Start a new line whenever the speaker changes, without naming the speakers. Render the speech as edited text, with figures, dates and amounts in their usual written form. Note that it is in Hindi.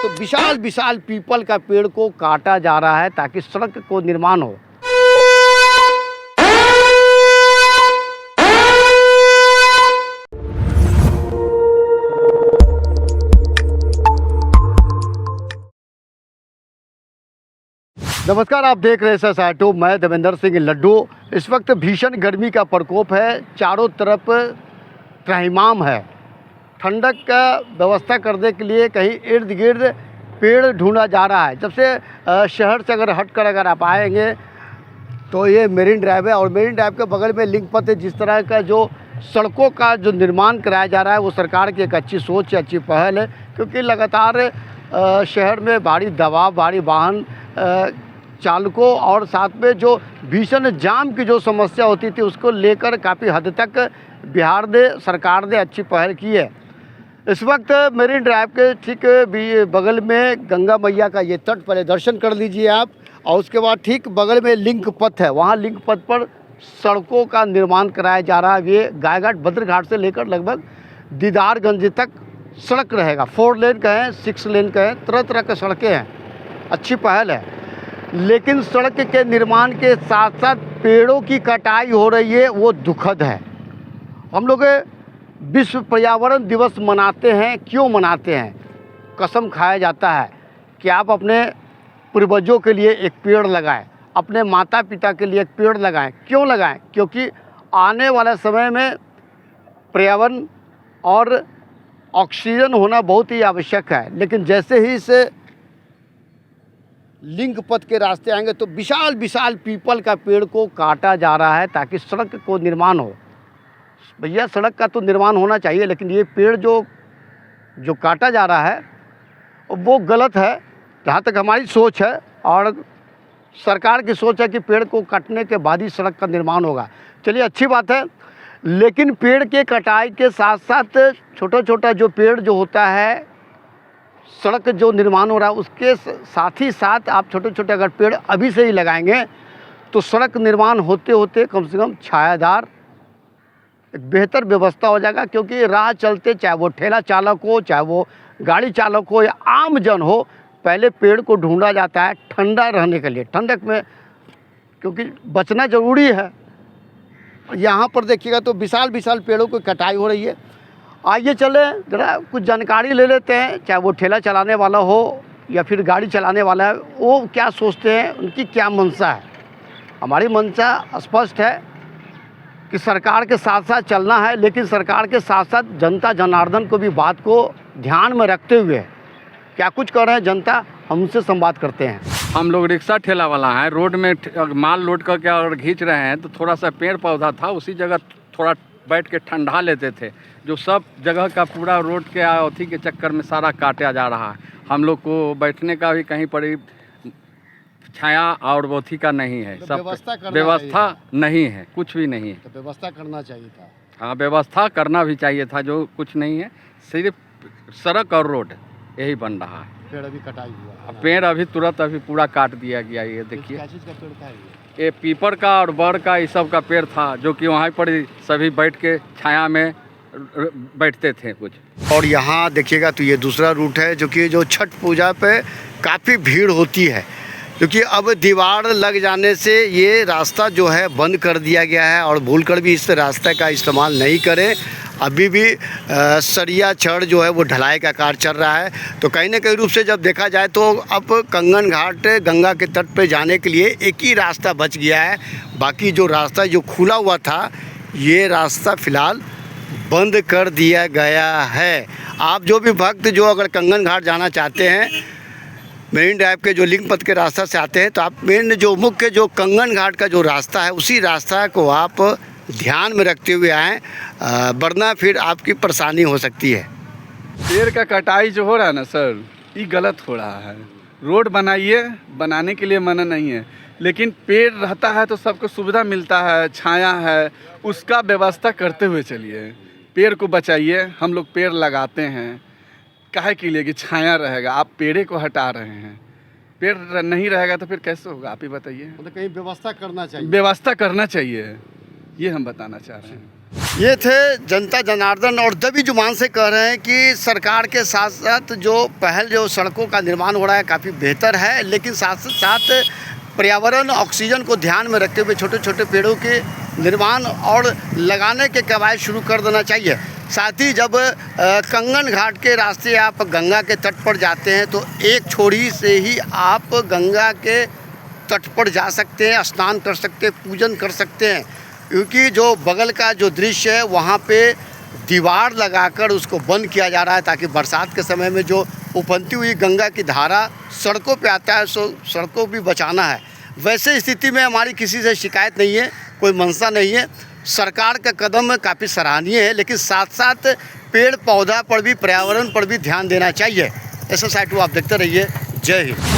तो विशाल विशाल पीपल का पेड़ को काटा जा रहा है ताकि सड़क को निर्माण हो। नमस्कार, आप देख रहे हैं SR2। मैं देवेंद्र सिंह लड्डू। इस वक्त भीषण गर्मी का प्रकोप है, चारों तरफ त्राहिमाम है। ठंडक का व्यवस्था करने के लिए कहीं इर्द गिर्द पेड़ ढूंढा जा रहा है। जब से शहर से हटकर अगर आप आएंगे तो ये मेरीन ड्राइव है और मेरीन ड्राइव के बगल में लिंक पथ है। जिस तरह का जो सड़कों का जो निर्माण कराया जा रहा है वो सरकार की एक अच्छी सोच है, अच्छी पहल है, क्योंकि लगातार शहर में भारी दबाव, भारी वाहन चालकों और साथ में जो भीषण जाम की जो समस्या होती थी उसको लेकर काफ़ी हद तक सरकार ने अच्छी पहल की है। इस वक्त मेरीन ड्राइव के ठीक बगल में गंगा मैया का ये तट, पहले दर्शन कर लीजिए आप, और उसके बाद ठीक बगल में लिंक पथ है। वहाँ लिंक पथ पर सड़कों का निर्माण कराया जा रहा है। ये गायघाट बद्रघाट से लेकर लगभग दीदारगंज तक सड़क रहेगा। 4 लेन का है, 6 लेन का है, तरह तरह के सड़कें हैं। अच्छी पहल है, लेकिन सड़क के निर्माण के साथ साथ पेड़ों की कटाई हो रही है, वो दुखद है। हम लोग विश्व पर्यावरण दिवस मनाते हैं, क्यों मनाते हैं? कसम खाया जाता है कि आप अपने पूर्वजों के लिए एक पेड़ लगाएं, अपने माता पिता के लिए एक पेड़ लगाएं। क्यों लगाएं? क्योंकि आने वाले समय में पर्यावरण और ऑक्सीजन होना बहुत ही आवश्यक है। लेकिन जैसे ही इसे लिंक पथ के रास्ते आएंगे तो विशाल विशाल पीपल का पेड़ को काटा जा रहा है ताकि सड़क को निर्माण हो। भैया, सड़क का तो निर्माण होना चाहिए, लेकिन ये पेड़ जो काटा जा रहा है वो गलत है, जहाँ तक हमारी सोच है। और सरकार की सोच है कि पेड़ को काटने के बाद ही सड़क का निर्माण होगा। चलिए, अच्छी बात है, लेकिन पेड़ के कटाई के साथ साथ छोटा छोटा जो पेड़ जो होता है, सड़क जो निर्माण हो रहा है उसके साथ ही साथ आप छोटे छोटे अगर पेड़ अभी से ही लगाएंगे तो सड़क निर्माण होते होते कम से कम छायादार एक बेहतर व्यवस्था हो जाएगा। क्योंकि राह चलते, चाहे वो ठेला चालक हो, चाहे वो गाड़ी चालक हो या आम जन हो, पहले पेड़ को ढूंढा जाता है ठंडा रहने के लिए, ठंडक में, क्योंकि बचना ज़रूरी है। यहाँ पर देखिएगा तो विशाल विशाल पेड़ों की कटाई हो रही है। आइए चले ज़रा कुछ जानकारी ले लेते हैं, चाहे वो ठेला चलाने वाला हो या फिर गाड़ी चलाने वाला है, वो क्या सोचते हैं, उनकी क्या मंशा है। हमारी मंशा स्पष्ट है कि सरकार के साथ साथ चलना है, लेकिन सरकार के साथ साथ जनता जनार्दन को भी बात को ध्यान में रखते हुए क्या कुछ कर रहे हैं जनता, हम उनसे संवाद करते हैं।
हम लोग रिक्शा ठेला वाला हैं, रोड में माल लोड करके अगर खींच रहे हैं तो थोड़ा सा पेड़ पौधा था, उसी जगह थोड़ा बैठ के ठंडा लेते थे। जो सब जगह का पूरा रोड के अथी के चक्कर में सारा काटा जा रहा है। हम लोग को बैठने का भी कहीं पर छाया और अथी का नहीं है, सब व्यवस्था नहीं है, कुछ भी नहीं है।
तो व्यवस्था करना चाहिए था।
हाँ, व्यवस्था करना भी चाहिए था, जो कुछ नहीं है। सिर्फ सड़क और रोड यही बन रहा है।
पेड़ अभी कटाई हुआ है।
पेड़ अभी तुरंत अभी पूरा काट दिया गया। ये देखिए,
क्या चीज़ का पेड़ था
ये पीपल का और बड़ का ये सब का पेड़ था, जो कि वहाँ पर सभी बैठ के छाया में बैठते थे कुछ।
और यहाँ देखिएगा तो ये दूसरा रूट है, जो छठ पूजा पे काफ़ी भीड़ होती है, क्योंकि अब दीवार लग जाने से ये रास्ता जो है बंद कर दिया गया है। और भूलकर भी इस रास्ते का इस्तेमाल नहीं करें। अभी भी सरिया छड़ जो है वो ढलाई का कार्य चल रहा है। तो कहीं ना कहीं रूप से जब देखा जाए तो अब कंगन घाट गंगा के तट पे जाने के लिए एक ही रास्ता बच गया है। बाकी जो रास्ता जो खुला हुआ था, ये रास्ता फ़िलहाल बंद कर दिया गया है। आप जो भी भक्त जो अगर कंगन घाट जाना चाहते हैं, मेरीन ड्राइव के जो लिंक पथ के रास्ता से आते हैं, तो आप मेन जो मुख्य जो कंगन घाट का जो रास्ता है, उसी रास्ता को आप ध्यान में रखते हुए आएँ, वरना फिर आपकी परेशानी हो सकती है।
पेड़ का कटाई जो हो रहा है ना सर, ये गलत हो रहा है। रोड बनाइए, बनाने के लिए मना नहीं है, लेकिन पेड़ रहता है तो सबको सुविधा मिलता है, छाया है, उसका व्यवस्था करते हुए चलिए। पेड़ को बचाइए। हम लोग पेड़ लगाते हैं काहे के लिए कि छाया रहेगा। आप पेड़े को हटा रहे हैं, पेड़ नहीं रहेगा तो फिर कैसे होगा, आप ही बताइए।
मतलब कहीं व्यवस्था करना चाहिए,
व्यवस्था करना चाहिए, ये हम बताना चाह रहे हैं।
ये थे जनता जनार्दन और दबी जुबान से कह रहे हैं कि सरकार के साथ साथ जो पहल जो सड़कों का निर्माण हो रहा है काफ़ी बेहतर है, लेकिन साथ साथ पर्यावरण ऑक्सीजन को ध्यान में रखते हुए छोटे छोटे पेड़ों के निर्माण और लगाने के कवायद शुरू कर देना चाहिए। साथ ही जब कंगन घाट के रास्ते आप गंगा के तट पर जाते हैं तो एक छोड़ी से ही आप गंगा के तट पर जा सकते हैं, स्नान कर सकते हैं, पूजन कर सकते हैं, क्योंकि जो बगल का जो दृश्य है वहाँ पे दीवार लगाकर उसको बंद किया जा रहा है ताकि बरसात के समय में जो उफनती हुई गंगा की धारा सड़कों पे आता है सो सड़कों भी बचाना है। वैसे स्थिति में हमारी किसी से शिकायत नहीं है, कोई मंशा नहीं है। सरकार का कदम काफ़ी सराहनीय है, लेकिन साथ साथ पेड़ पौधा पर भी, पर्यावरण पर भी ध्यान देना चाहिए। SSI2 आप देखते रहिए। जय हिंद।